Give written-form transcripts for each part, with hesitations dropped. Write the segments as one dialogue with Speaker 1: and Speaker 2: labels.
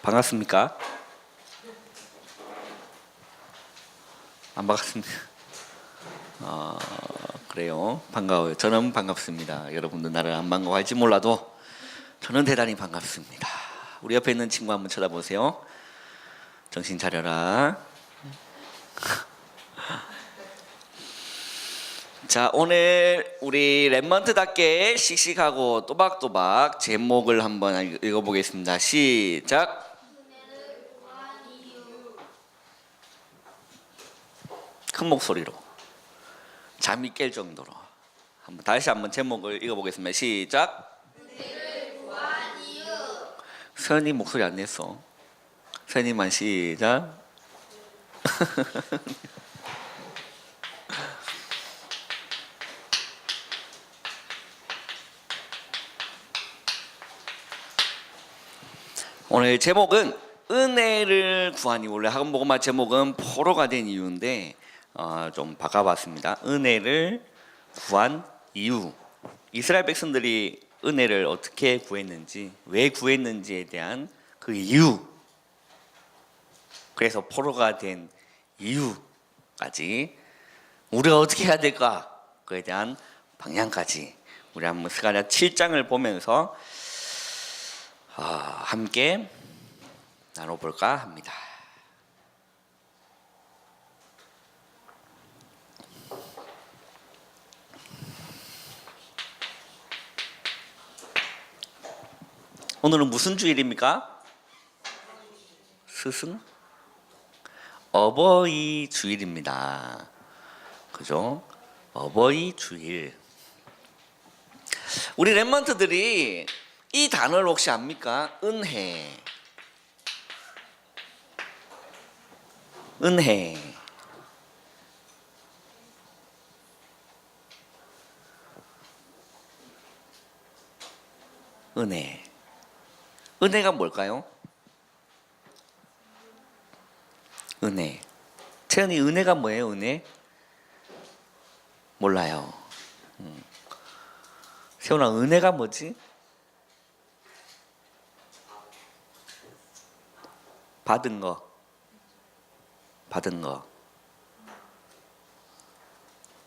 Speaker 1: 반갑습니까? 안 반갑습니다. 그래요. 반가워요. 저는 반갑습니다. 여러분들 나를 안 반가워할지 몰라도 저는 대단히 반갑습니다. 우리 옆에 있는 친구 한번 쳐다보세요. 정신 차려라. 자, 오늘 우리 랩먼트답게 씩씩하고 또박또박 제목을 한번 읽어보겠습니다. 시작. 큰 목소리로 잠이 깰 정도로 다시 한번 제목을 읽어보겠습니다. 시작. 서연이 목소리 안 냈어. 서연이만 시작. 오늘 제목은 은혜를 구하니, 원래 학원복음화 제목은 포로가 된 이유인데 좀 바꿔봤습니다. 은혜를 구한 이유. 이스라엘 백성들이 은혜를 어떻게 구했는지, 왜 구했는지에 대한 그 이유, 그래서 포로가 된 이유까지, 우리가 어떻게 해야 될까, 그에 대한 방향까지 우리 한번 스가랴 7장을 보면서 함께 나눠볼까 합니다. 오늘은 무슨 주일입니까? 스승? 어버이 주일입니다. 그죠? 어버이 주일. 우리 랩먼트들이 이 단어를 혹시 압니까? 은혜. 은혜. 은혜. 은혜가 뭘까요? 은혜. 채연이 은혜가 뭐예요? 은혜? 몰라요. 세훈아, 은혜가 뭐지? 받은 거. 받은 거.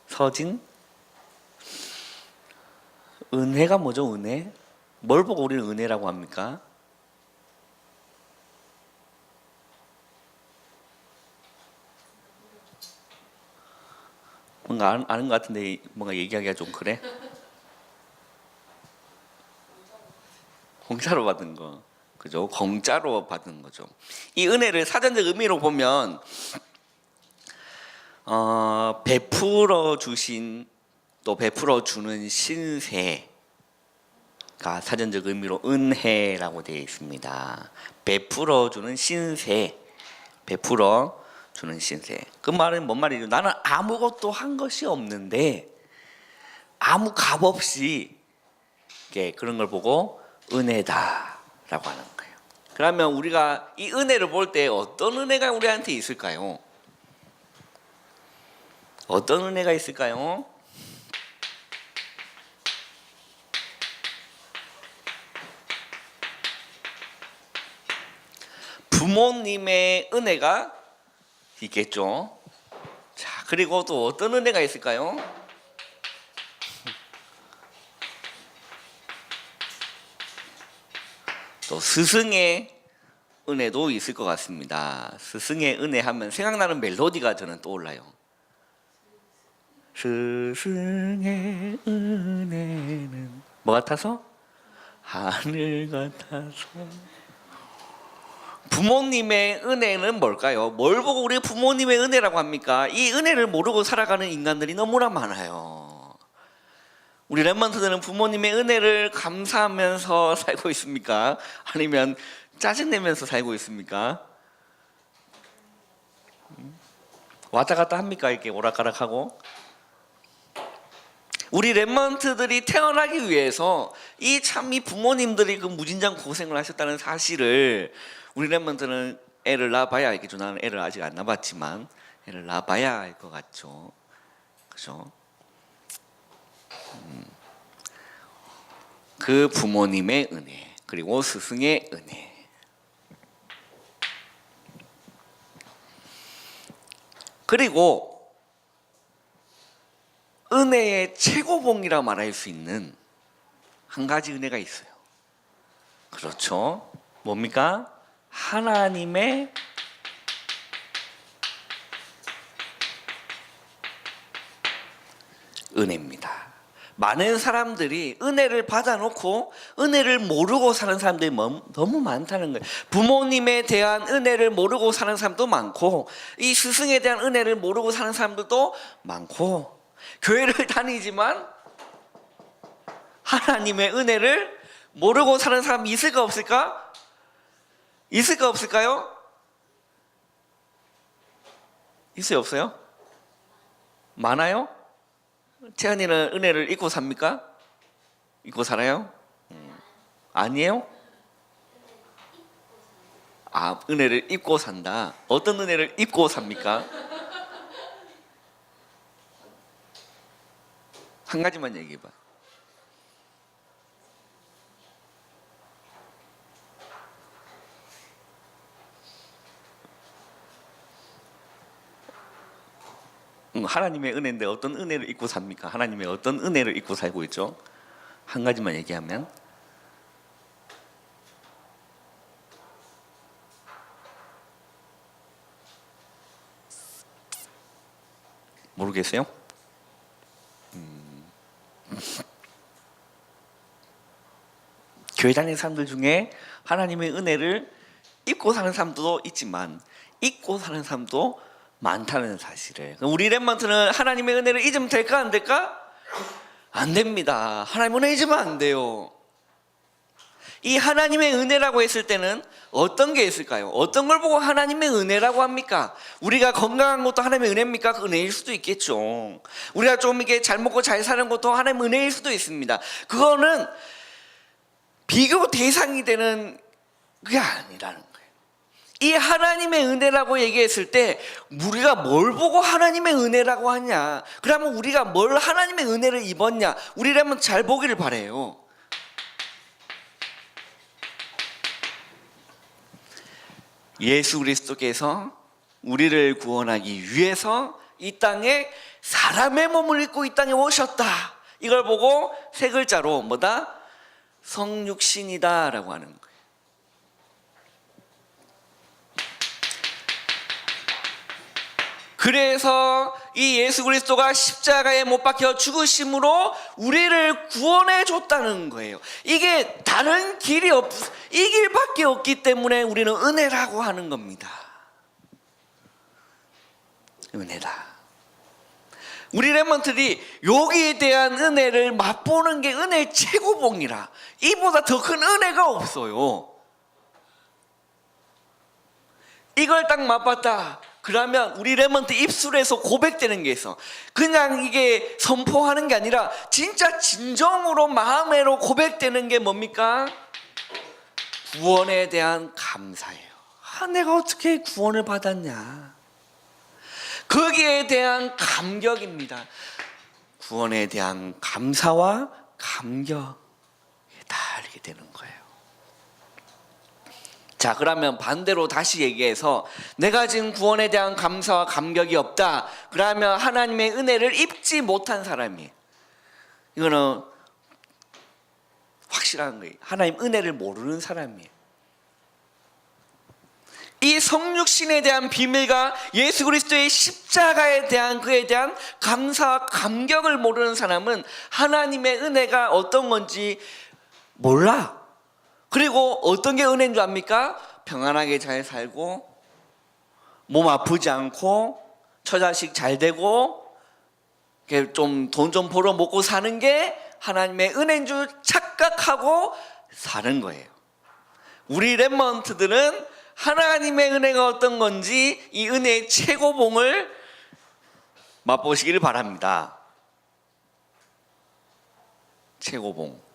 Speaker 1: 서진? 은혜가 뭐죠? 은혜? 뭘 보고 우리는 은혜라고 합니까? 뭔가 아는 것 같은데 뭔가 얘기하기가 좀 그래? 공짜로 받은 거. 그죠? 공짜로 받은 거죠. 이 은혜를 사전적 의미로 보면 베풀어 주신, 또 베풀어 주는 신세가 사전적 의미로 은혜라고 되어 있습니다. 베풀어 주는 신세, 베풀어 주는 신세. 그 말은 뭔 말이죠? 나는 아무것도 한 것이 없는데 아무 값 없이 그런 걸 보고 은혜다라고 하는 거예요. 그러면 우리가 이 은혜를 볼 때 어떤 은혜가 우리한테 있을까요? 어떤 은혜가 있을까요? 부모님의 은혜가 있겠죠. 자, 그리고 또 어떤 은혜가 있을까요? 또 스승의 은혜도 있을 것 같습니다. 스승의 은혜 하면 생각나는 멜로디가 저는 떠올라요. 스승의 은혜는 뭐 같아서? 하늘 같아서. 부모님의 은혜는 뭘까요? 뭘 보고 우리 부모님의 은혜라고 합니까? 이 은혜를 모르고 살아가는 인간들이 너무나 많아요. 우리 랩먼트들은 부모님의 은혜를 감사하면서 살고 있습니까? 아니면 짜증내면서 살고 있습니까? 왔다 갔다 합니까? 이렇게 오락가락하고. 우리 랩먼트들이 태어나기 위해서 이 부모님들이 그 무진장 고생을 하셨다는 사실을 우리 랩먼트는 애를 낳아봐야 알겠죠. 나는 애를 아직 안 낳아봤지만 애를 낳아봐야 알 것 같죠. 그죠? 그 부모님의 은혜, 그리고 스승의 은혜. 그리고 은혜의 최고봉이라 말할 수 있는 한 가지 은혜가 있어요. 그렇죠. 뭡니까? 하나님의 은혜입니다. 많은 사람들이 은혜를 받아놓고 은혜를 모르고 사는 사람들이 너무 많다는 거예요. 부모님에 대한 은혜를 모르고 사는 사람도 많고, 이 스승에 대한 은혜를 모르고 사는 사람들도 많고, 교회를 다니지만 하나님의 은혜를 모르고 사는 사람이 있을까 없을까? 있을까 없을까요? 있어요 없어요? 많아요? 채연이는 은혜를 잊고 삽니까? 잊고 살아요? 아니에요? 아, 은혜를 잊고 산다. 어떤 은혜를 잊고 삽니까? 한 가지만 얘기해봐. 하나님의 은혜인데 어떤 은혜를 잊고 삽니까? 하나님의 어떤 은혜를 잊고 살고 있죠? 한 가지만 얘기하면 모르겠어요? 교회 다니는 사람들 중에 하나님의 은혜를 잊고 사는 사람도 있지만 잊고 사는 사람도 많다는 사실을. 우리 렘넌트는 하나님의 은혜를 잊으면 될까 안 될까? 안 됩니다. 하나님 은혜 잊으면 안 돼요. 이 하나님의 은혜라고 했을 때는 어떤 게 있을까요? 어떤 걸 보고 하나님의 은혜라고 합니까? 우리가 건강한 것도 하나님의 은혜입니까? 그 은혜일 수도 있겠죠. 우리가 좀 이렇게 잘 먹고 잘 사는 것도 하나님의 은혜일 수도 있습니다. 그거는 비교 대상이 되는 그게 아니라는 거예요. 이 하나님의 은혜라고 얘기했을 때 우리가 뭘 보고 하나님의 은혜라고 하냐? 그러면 우리가 뭘 하나님의 은혜를 입었냐? 우리라면 잘 보기를 바라요. 예수 그리스도께서 우리를 구원하기 위해서 이 땅에 사람의 몸을 입고 이 땅에 오셨다. 이걸 보고 세 글자로 뭐다? 성육신이다 라고 하는 거예요. 그래서 이 예수 그리스도가 십자가에 못 박혀 죽으심으로 우리를 구원해 줬다는 거예요. 이게 다른 길이 이 길밖에 없기 때문에 우리는 은혜라고 하는 겁니다. 은혜다. 우리 렘넌트들이 여기에 대한 은혜를 맛보는 게 은혜의 최고봉이라. 이보다 더 큰 은혜가 없어요. 이걸 딱 맛봤다. 그러면 우리 렘넌트 입술에서 고백되는 게 있어. 그냥 이게 선포하는 게 아니라 진짜 진정으로 마음으로 고백되는 게 뭡니까? 구원에 대한 감사예요. 아, 내가 어떻게 구원을 받았냐? 거기에 대한 감격입니다. 구원에 대한 감사와 감격이 다르게 되는 거예요. 자, 그러면 반대로 다시 얘기해서 내가 지금 구원에 대한 감사와 감격이 없다. 그러면 하나님의 은혜를 입지 못한 사람이에요. 이거는 확실한 거예요. 하나님 은혜를 모르는 사람이에요. 이 성육신에 대한 비밀과 예수 그리스도의 십자가에 대한 그에 대한 감사와 감격을 모르는 사람은 하나님의 은혜가 어떤 건지 몰라. 그리고 어떤 게 은혜인 줄 압니까? 평안하게 잘 살고 몸 아프지 않고 처자식 잘 되고 좀 돈 좀 벌어 먹고 사는 게 하나님의 은혜인 줄 착각하고 사는 거예요. 우리 렘넌트들은 하나님의 은혜가 어떤 건지 이 은혜의 최고봉을 맛보시기를 바랍니다. 최고봉.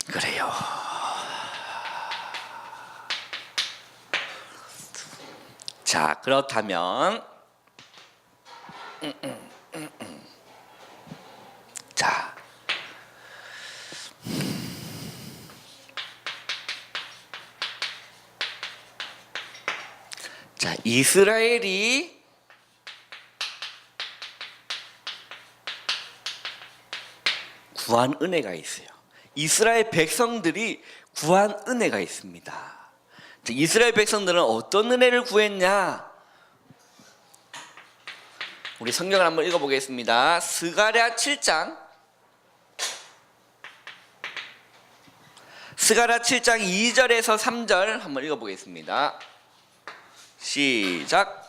Speaker 1: 그래요. 자, 그렇다면 자, 자, 이스라엘이 구한 은혜가 있어요. 이스라엘 백성들이 구한 은혜가 있습니다. 자, 이스라엘 백성들은 어떤 은혜를 구했냐? 우리 성경을 한번 읽어보겠습니다. 스가랴 7장 2절에서 3절 한번 읽어보겠습니다. 시작.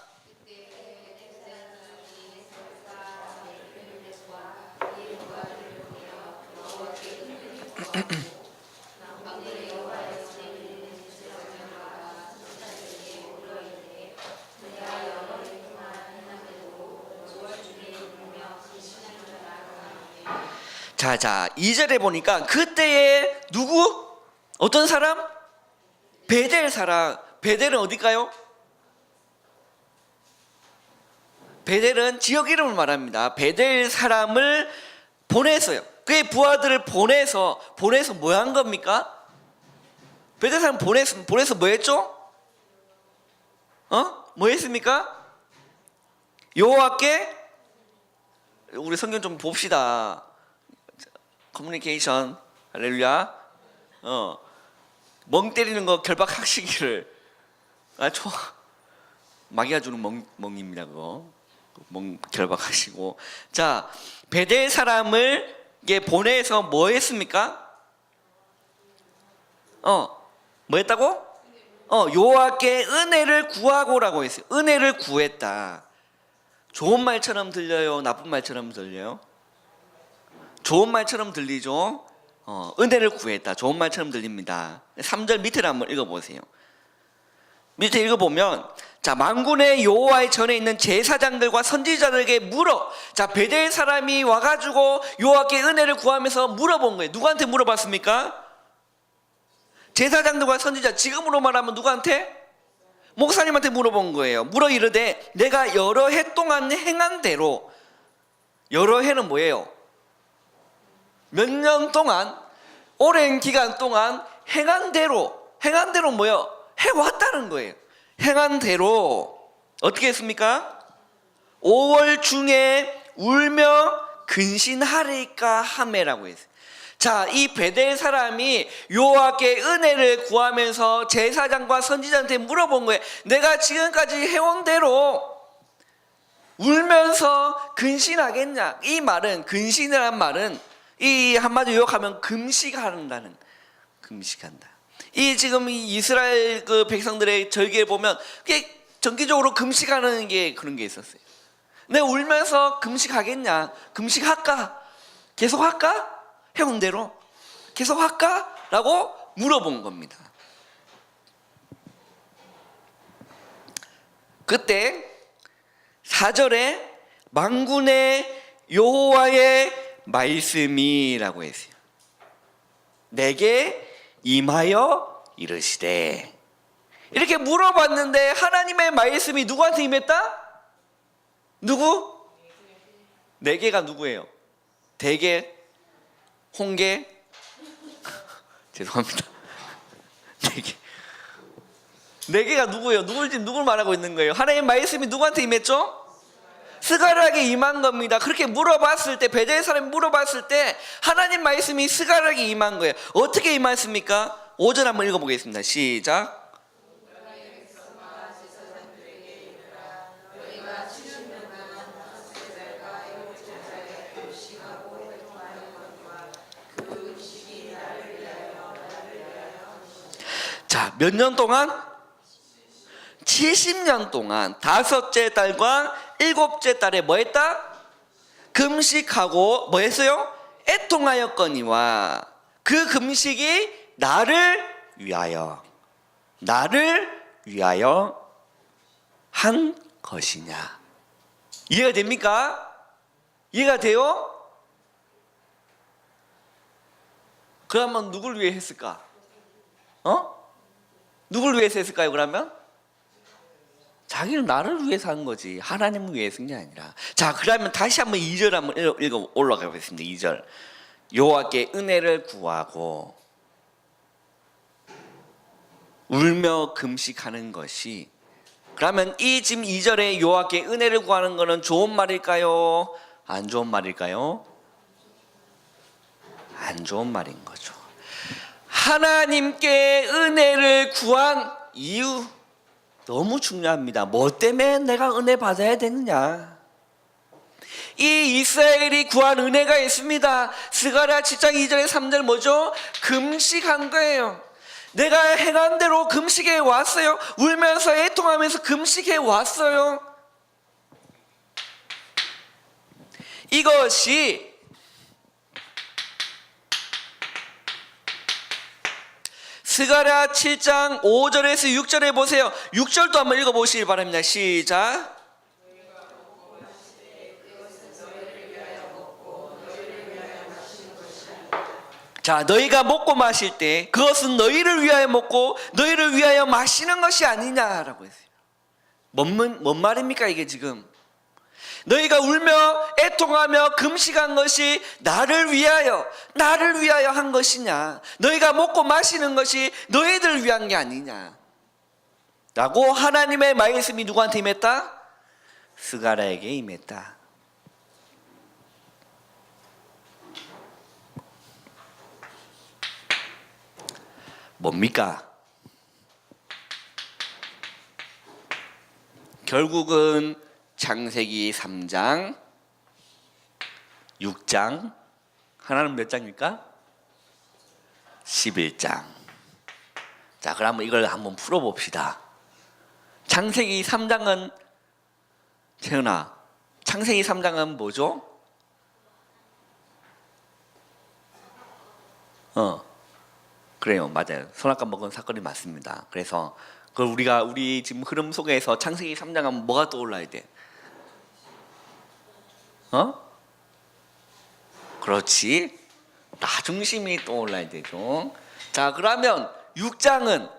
Speaker 1: 자, 2절에 보니까 그때에 누구? 어떤 사람? 베델 사람. 베델은 어딜까요? 베델은 지역 이름을 말합니다. 베델 사람을 보냈어요. 그의 부하들을 보내서 뭐 한 겁니까? 베델 사람 보내서 뭐 했죠? 뭐 했습니까? 여호와께, 우리 성경 좀 봅시다. 커뮤니케이션, 할렐루야. 멍 때리는 거 결박하시기를. 마귀가 주는 멍입니다. 그거 멍 결박하시고. 자, 베델 사람을 보내서 뭐 했습니까? 뭐 했다고? 여호와께 은혜를 구하고라고 했어요. 은혜를 구했다. 좋은 말처럼 들려요? 나쁜 말처럼 들려요? 좋은 말처럼 들리죠? 은혜를 구했다. 좋은 말처럼 들립니다. 3절 밑에를 한번 읽어보세요. 밑에 읽어보면, 자, 만군의 여호와의 전에 있는 제사장들과 선지자들에게 물어. 자, 베델 사람이 와가지고 여호와께 은혜를 구하면서 물어본 거예요. 누구한테 물어봤습니까? 제사장들과 선지자, 지금으로 말하면 누구한테? 목사님한테 물어본 거예요. 물어 이르되 내가 여러 해 동안 행한 대로. 여러 해는 뭐예요? 몇 년 동안, 오랜 기간 동안 행한 대로 뭐예요? 해왔다는 거예요. 행한 대로 어떻게 했습니까? 5월 중에 울며 근신하리까 하매라고 했어요. 자, 이 베델 사람이 여호와께 은혜를 구하면서 제사장과 선지자한테 물어본 거예요. 내가 지금까지 해온 대로 울면서 근신하겠냐? 이 말은, 근신이란 말은 이 한마디로 요약하면 금식한다는, 금식한다. 이 지금 이 이스라엘 그 백성들의 절기에 보면 그게 정기적으로 금식하는 게 그런 게 있었어요. 내가 울면서 금식하겠냐? 금식할까? 계속 할까? 해온 대로 계속 할까? 라고 물어본 겁니다. 그때 4절에 만군의 여호와의 말씀이라고 했어요. 내게 임하여 이르시되. 이렇게 물어봤는데 하나님의 말씀이 누구한테 임했다? 누구? 내게가 누구예요? 대게? 홍게? 죄송합니다. 네개가 누구예요? 누굴 말하고 있는 거예요? 하나님의 말씀이 누구한테 임했죠? 스가랴에게 임한 겁니다. 그렇게 물어봤을 때, 베델 사람이 물어봤을 때 하나님 말씀이 스가랴에게 임한 거예요. 어떻게 임했습니까? 5절 한번 읽어보겠습니다. 시작. 자, 몇 년 동안? 70년 동안 다섯째 달과 일곱째 달에 뭐 했다? 금식하고 뭐 했어요? 애통하였거니와 그 금식이 나를 위하여 한 것이냐. 이해가 됩니까? 이해가 돼요? 그러면 누굴 위해 했을까? 누굴 위해서 했을까요? 그러면 자기는 나를 위해서 한 거지 하나님을 위해서 한 게 아니라. 자, 그러면 다시 한번 2절 한번 읽어 올라가 보겠습니다. 2절. 여호와께 은혜를 구하고 울며 금식하는 것이 그러면 이 지금 2절에 여호와께 은혜를 구하는 것은 좋은 말일까요? 안 좋은 말일까요? 안 좋은 말인 거죠. 하나님께 은혜를 구한 이유 너무 중요합니다. 뭐 때문에 내가 은혜 받아야 되느냐? 이 이스라엘이 구한 은혜가 있습니다. 스가랴 7장 2절에 3절 뭐죠? 금식한 거예요. 내가 행한 대로 금식해 왔어요. 울면서 애통하면서 금식해 왔어요. 이것이 스가랴 7장 5절에서 6절에 보세요. 6절도 한번 읽어보시기 바랍니다. 시작. 자, 너희가 먹고 마실 때 그것은 너희를 위하여 먹고 너희를 위하여 마시는 것이 아니냐라고 했어요. 뭔 말입니까 이게 지금? 너희가 울며 애통하며 금식한 것이 나를 위하여 한 것이냐? 너희가 먹고 마시는 것이 너희들 위한 게 아니냐? 라고 하나님의 말씀이 누구한테 임했다? 스가랴에게 임했다. 뭡니까? 결국은 창세기 3장, 6장, 하나는 몇 장입니까? 11장. 자, 그럼 이걸 한번 풀어봅시다. 창세기 3장은, 채은아, 창세기 3장은 뭐죠? 그래요, 맞아요. 선악과 먹은 사건이 맞습니다. 그래서 그걸 우리 지금 흐름 속에서 창세기 3장 하면 뭐가 떠올라야 돼? 그렇지. 나 중심이 떠올라야 되죠. 자, 그러면 6장은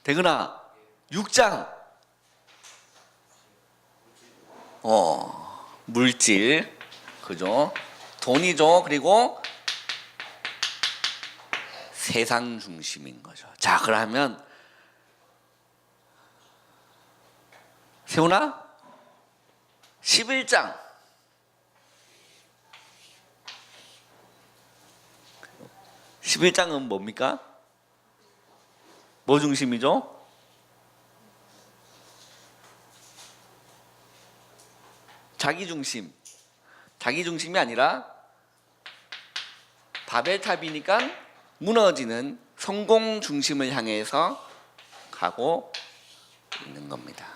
Speaker 1: 대근아, 6장 물질, 그죠? 돈이죠. 그리고 세상 중심인 거죠. 자, 그러면 세훈아 11장 11장은 뭡니까? 뭐 중심이죠? 자기 중심이 아니라 바벨탑이니까 무너지는 성공 중심을 향해서 가고 있는 겁니다.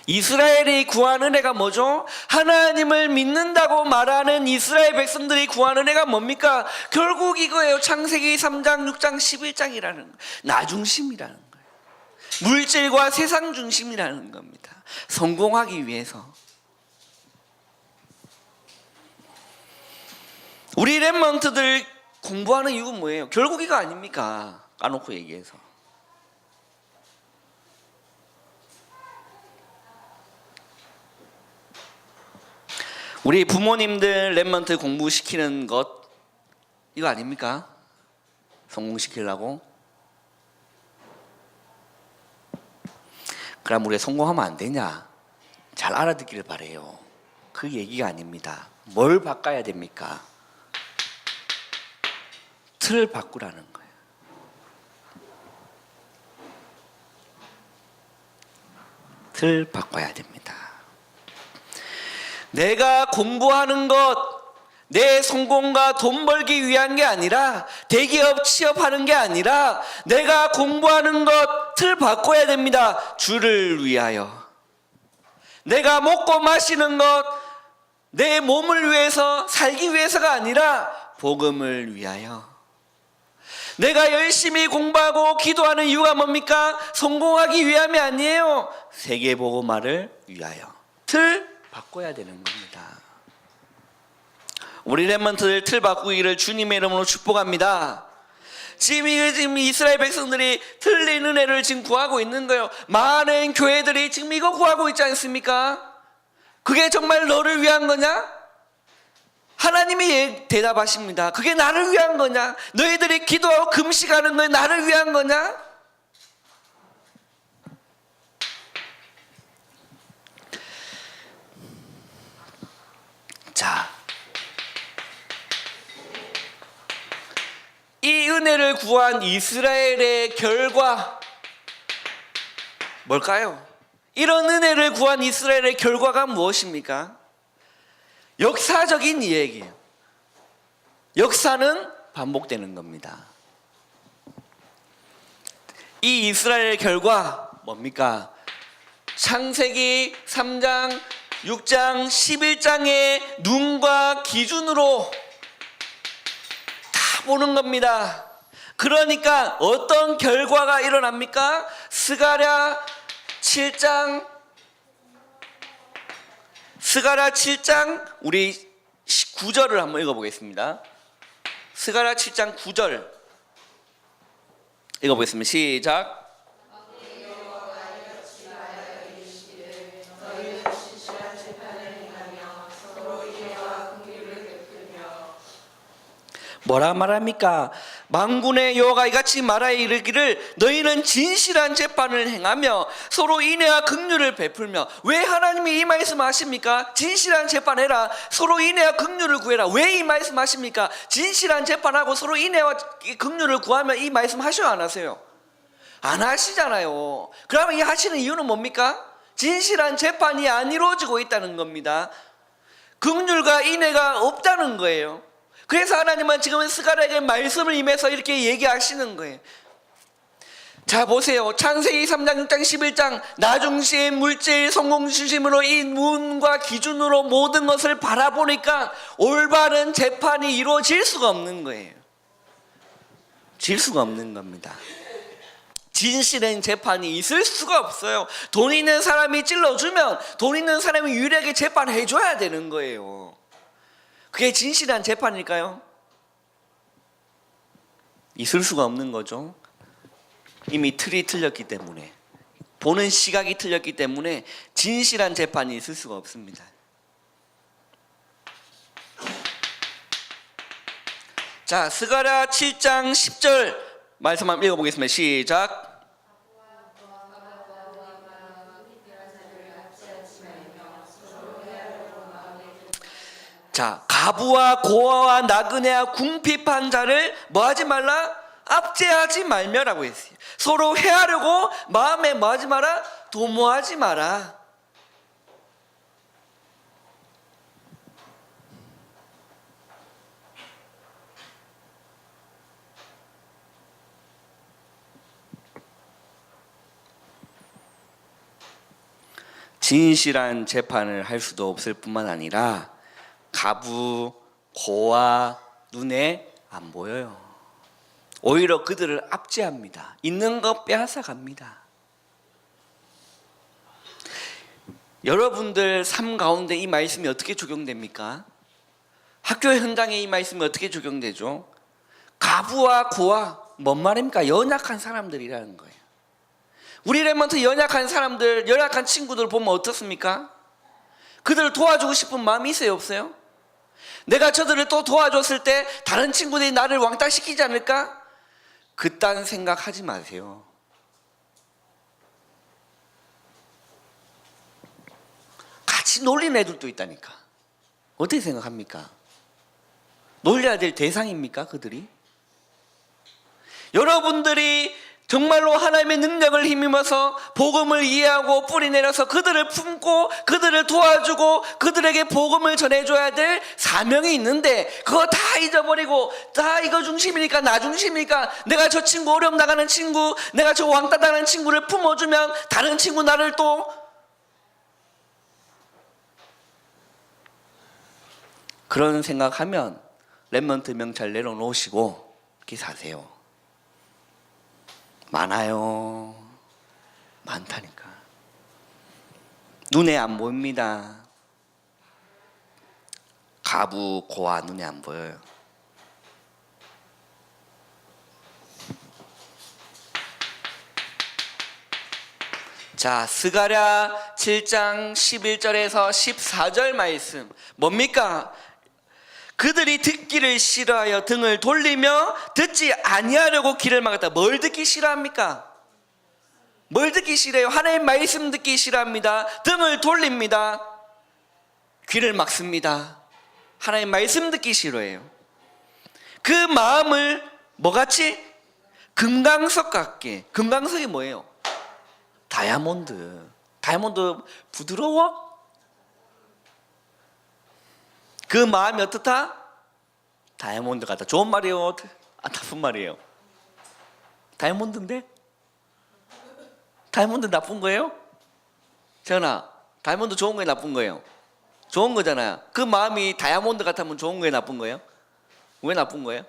Speaker 1: 이스라엘이 구한 은혜가 뭐죠? 하나님을 믿는다고 말하는 이스라엘 백성들이 구한 은혜가 뭡니까? 결국 이거예요. 창세기 3장, 6장, 11장이라는 거예요. 나 중심이라는 거예요. 물질과 세상 중심이라는 겁니다. 성공하기 위해서. 우리 랩런트들 공부하는 이유가 뭐예요? 결국 이거 아닙니까? 까놓고 얘기해서. 우리 부모님들 랩런트 공부시키는 것 이거 아닙니까? 성공시키려고? 그럼 우리가 성공하면 안 되냐? 잘 알아듣기를 바래요. 그 얘기가 아닙니다. 뭘 바꿔야 됩니까? 틀을 바꾸라는 거예요. 틀 바꿔야 됩니다. 내가 공부하는 것, 내 성공과 돈 벌기 위한 게 아니라, 대기업 취업하는 게 아니라, 내가 공부하는 것 틀 바꿔야 됩니다. 주를 위하여. 내가 먹고 마시는 것, 내 몸을 위해서 살기 위해서가 아니라 복음을 위하여. 내가 열심히 공부하고 기도하는 이유가 뭡니까? 성공하기 위함이 아니에요. 세계복음화를 위하여. 틀 바꿔야 되는 겁니다. 우리 랩런트들 틀 바꾸기를 주님의 이름으로 축복합니다. 지금 이스라엘 백성들이 틀린 은혜를 지금 구하고 있는 거예요. 많은 교회들이 지금 이거 구하고 있지 않습니까? 그게 정말 너를 위한 거냐? 하나님이 대답하십니다. 그게 나를 위한 거냐? 너희들이 기도하고 금식하는 거 나를 위한 거냐? 이 은혜를 구한 이스라엘의 결과 뭘까요? 이런 은혜를 구한 이스라엘의 결과가 무엇입니까? 역사적인 이야기예요. 역사는 반복되는 겁니다. 이 이스라엘의 결과 뭡니까? 창세기 3장, 6장, 11장의 눈과 기준으로 다 보는 겁니다. 그러니까 어떤 결과가 일어납니까? 스가랴 7장 우리 9절을 한번 읽어보겠습니다. 스가랴 7장 9절 읽어보겠습니다. 시작. 뭐라 말합니까? 만군의 여호와가 이같이 말하여 이르기를 너희는 진실한 재판을 행하며 서로 인애와 긍휼을 베풀며. 왜 하나님이 이 말씀 하십니까? 진실한 재판해라, 서로 인애와 긍휼을 구해라. 왜 이 말씀 하십니까? 진실한 재판하고 서로 인애와 긍휼을 구하면 이 말씀 하셔야 안 하세요? 안 하시잖아요. 그러면 이 하시는 이유는 뭡니까? 진실한 재판이 안 이루어지고 있다는 겁니다. 긍휼과 인애가 없다는 거예요. 그래서 하나님은 지금은 스가랴에게 말씀을 임해서 이렇게 얘기하시는 거예요. 자, 보세요. 창세기 3장, 6장, 11장 나중심, 물질, 성공 중심으로 이 눈과 기준으로 모든 것을 바라보니까 올바른 재판이 이루어질 수가 없는 거예요. 질 수가 없는 겁니다. 진실한 재판이 있을 수가 없어요. 돈 있는 사람이 찔러주면 돈 있는 사람이 유일하게 재판해줘야 되는 거예요. 그게 진실한 재판일까요? 있을 수가 없는 거죠. 이미 틀이 틀렸기 때문에, 보는 시각이 틀렸기 때문에 진실한 재판이 있을 수가 없습니다. 자, 스가랴 7장 10절 말씀 한번 읽어보겠습니다. 시작. 자, 가부와 고아와 나그네와 궁핍한 자를 뭐하지 말라? 압제하지 말며라고 했어요. 서로 해하려고 마음에 뭐하지 마라? 도모하지 마라. 진실한 재판을 할 수도 없을 뿐만 아니라 가부, 고아 눈에 안 보여요. 오히려 그들을 압제합니다. 있는 것 빼앗아 갑니다. 여러분들 삶 가운데 이 말씀이 어떻게 적용됩니까? 학교 현장에 이 말씀이 어떻게 적용되죠? 가부와 고아, 뭔 말입니까? 연약한 사람들이라는 거예요. 우리 랩먼트 연약한 사람들, 연약한 친구들 보면 어떻습니까? 그들을 도와주고 싶은 마음이 있어요, 없어요? 내가 저들을 또 도와줬을 때 다른 친구들이 나를 왕따시키지 않을까? 그딴 생각하지 마세요. 같이 놀리는 애들도 있다니까. 어떻게 생각합니까? 놀려야 될 대상입니까, 그들이? 여러분들이 정말로 하나님의 능력을 힘입어서 복음을 이해하고 뿌리내려서 그들을 품고 그들을 도와주고 그들에게 복음을 전해줘야 될 사명이 있는데 그거 다 잊어버리고 다 이거 중심이니까 나 중심이니까 내가 저 친구 어려움 나가는 친구, 내가 저 왕따 당하는 친구를 품어주면 다른 친구 나를 또 그런 생각하면 랩먼트 명찰 내려놓으시고 이렇게 사세요. 많아요. 많다니까. 눈에 안 보입니다. 가부, 고아 눈에 안 보여요. 자, 스가랴 7장 11절에서 14절 말씀 뭡니까? 그들이 듣기를 싫어하여 등을 돌리며 듣지 아니하려고 귀를 막았다. 뭘 듣기 싫어합니까? 뭘 듣기 싫어해요? 하나님 말씀 듣기 싫어합니다. 등을 돌립니다. 귀를 막습니다. 하나님 말씀 듣기 싫어해요. 그 마음을 뭐같이? 금강석 같게. 금강석이 뭐예요? 다이아몬드. 다이아몬드 부드러워? 그 마음이 어떻다? 다이아몬드 같다. 좋은 말이에요? 나쁜 말이에요? 다이아몬드인데? 다이아몬드 나쁜 거예요? 재현아, 다이아몬드 좋은 거예요? 나쁜 거예요? 좋은 거잖아요. 그 마음이 다이아몬드 같으면 좋은 거예요? 나쁜 거예요? 왜 나쁜 거예요?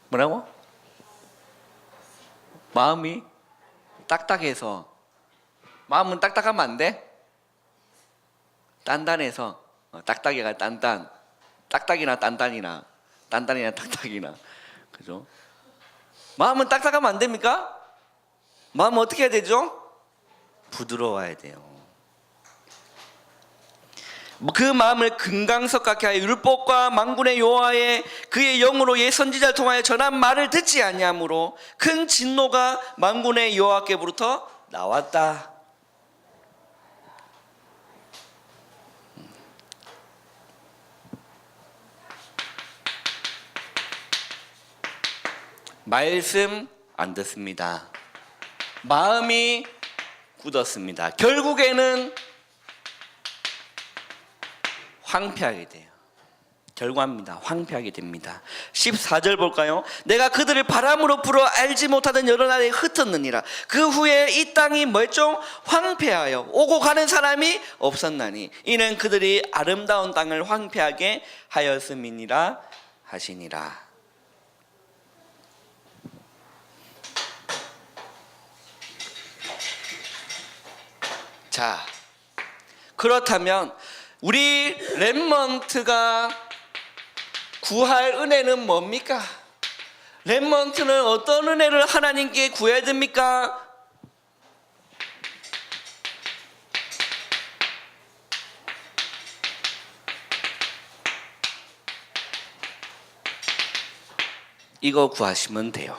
Speaker 1: 뭐라고? 마음이 딱딱해서. 마음은 딱딱하면 안 돼? 단단해서. 딱딱이가 단단. 딱딱이나 단단이나. 단단이나 딱딱이나. 그죠? 마음은 딱딱하면 안 됩니까? 마음은 어떻게 해야 되죠? 부드러워야 돼요. 그 마음을 금강석 같게 하여 율법과 만군의 여호와의 그의 영으로 옛 선지자를 통하여 전한 말을 듣지 아니하므로 큰 진노가 만군의 여호와께로부터 나왔다. 말씀 안 듣습니다. 마음이 굳었습니다. 결국에는 황폐하게 돼요. 결과입니다. 황폐하게 됩니다. 14절 볼까요? 내가 그들을 바람으로 불어 알지 못하던 여러 날에 흩었느니라. 그 후에 이 땅이 뭐였죠? 황폐하여 오고 가는 사람이 없었나니 이는 그들이 아름다운 땅을 황폐하게 하였음이니라 하시니라. 자, 그렇다면 우리 렘넌트가 구할 은혜는 뭡니까? 렘넌트는 어떤 은혜를 하나님께 구해야 됩니까? 이거 구하시면 돼요.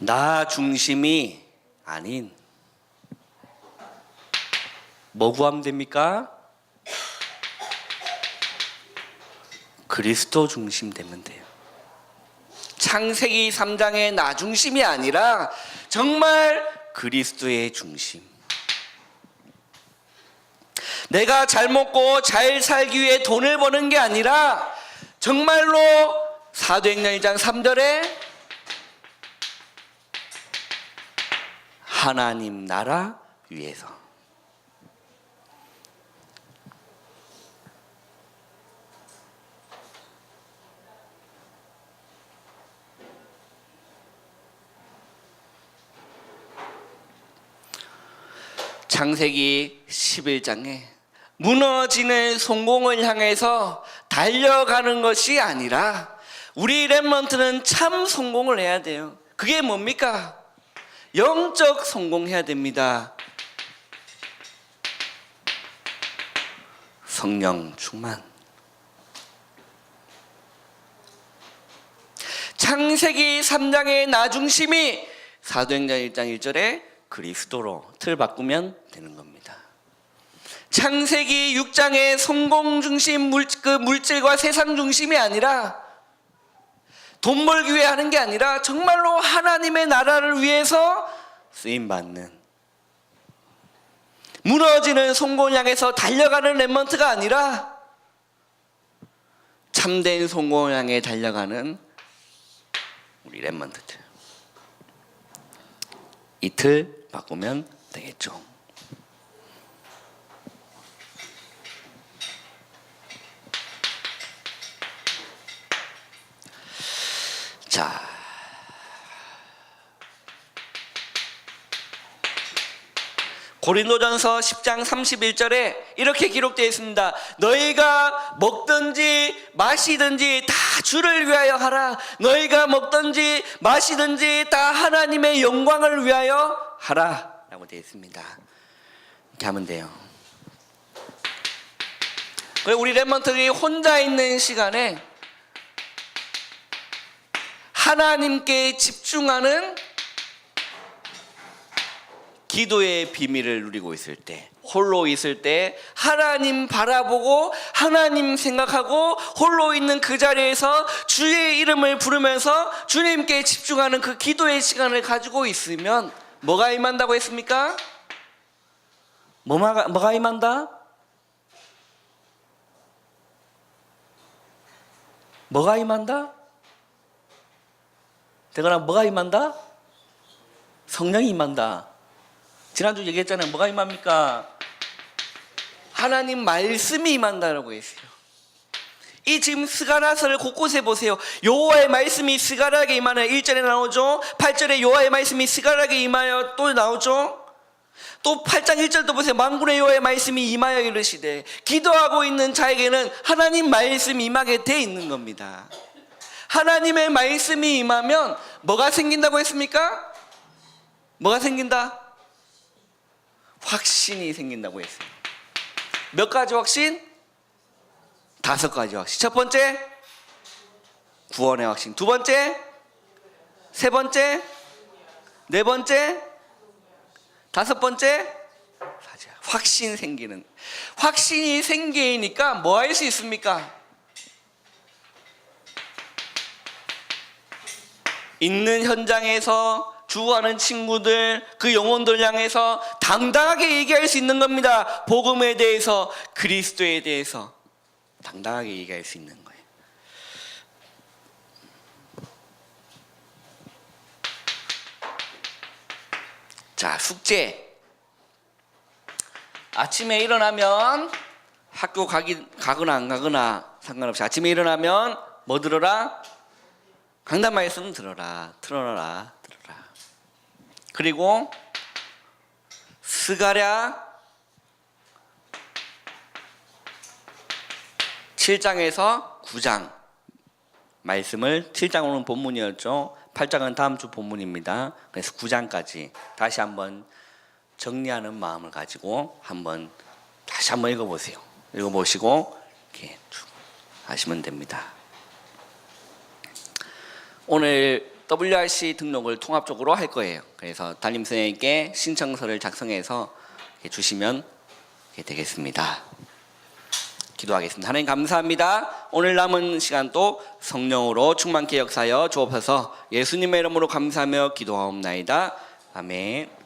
Speaker 1: 나 중심이 아닌 뭐 구하면 됩니까? 그리스도 중심 되면 돼요. 창세기 3장의 나 중심이 아니라 정말 그리스도의 중심. 내가 잘 먹고 잘 살기 위해 돈을 버는 게 아니라 정말로 사도행전 1장 3절에 하나님 나라 위해서. 창세기 11장에 무너지는 성공을 향해서 달려가는 것이 아니라 우리 렘넌트는 참 성공을 해야 돼요. 그게 뭡니까? 영적 성공해야 됩니다. 성령 충만. 창세기 3장의 나 중심이 사도행전 1장 1절에 그리스도로 틀 바꾸면 되는 겁니다. 창세기 6장의 성공 중심 물질과 세상 중심이 아니라 돈 벌기 위해 하는 게 아니라 정말로 하나님의 나라를 위해서 쓰임받는, 무너지는 성공을 향해서 달려가는 렘넌트가 아니라 참된 성공을 향해 달려가는 우리 렘넌트들. 이틀 바꾸면 되겠죠. 자, 고린도전서 10장 31절에 이렇게 기록되어 있습니다. 너희가 먹든지 마시든지 다 주를 위하여 하라. 너희가 먹든지 마시든지 다 하나님의 영광을 위하여 하라 라고 되어 있습니다. 이렇게 하면 돼요. 그리고 우리 렘넌트들이 혼자 있는 시간에 하나님께 집중하는 기도의 비밀을 누리고 있을 때 홀로 있을 때 하나님 바라보고 하나님 생각하고 홀로 있는 그 자리에서 주의 이름을 부르면서 주님께 집중하는 그 기도의 시간을 가지고 있으면 뭐가 임한다고 했습니까? 뭐가 임한다? 뭐가 임한다? 대거나 뭐가 임한다? 성령이 임한다. 지난주 얘기했잖아요. 뭐가 임합니까? 하나님 말씀이 임한다라고 했어요. 이 지금 스가랴서를 곳곳에 보세요. 여호와의 말씀이 스가랴에게 임하여 1절에 나오죠. 8절에 여호와의 말씀이 스가랴에게 임하여 또 나오죠. 또 8장 1절도 보세요. 만군의 여호와의 말씀이 임하여 이르시되, 기도하고 있는 자에게는 하나님 말씀이 임하게 돼 있는 겁니다. 하나님의 말씀이 임하면 뭐가 생긴다고 했습니까? 뭐가 생긴다? 확신이 생긴다고 했어요. 몇 가지 확신? 5가지 확신. 첫 번째, 구원의 확신. 두 번째, 세 번째, 네 번째, 5번째, 확신 생기는. 확신이 생기니까 뭐 할 수 있습니까? 있는 현장에서 죽어가는 친구들, 그 영혼들 향해서 당당하게 얘기할 수 있는 겁니다. 복음에 대해서, 그리스도에 대해서 당당하게 얘기할 수 있는 거예요. 자, 숙제. 아침에 일어나면 학교 가거나 안 가거나 상관없이 아침에 일어나면 뭐 들어라? 강단 말씀 들어라. 들어라. 그리고 스가랴 7장에서 9장 말씀을 7장으로는 본문이었죠. 8장은 다음 주 본문입니다. 그래서 9장까지 다시 한번 정리하는 마음을 가지고 다시 한번 읽어보세요. 읽어보시고 이렇게 쭉 하시면 됩니다. 오늘 WRC 등록을 통합적으로 할 거예요. 그래서 담임선생님께 신청서를 작성해서 주시면 되겠습니다. 기도하겠습니다. 하나님 감사합니다. 오늘 남은 시간도 성령으로 충만케 역사하여 주옵소서. 예수님의 이름으로 감사하며 기도하옵나이다. 아멘.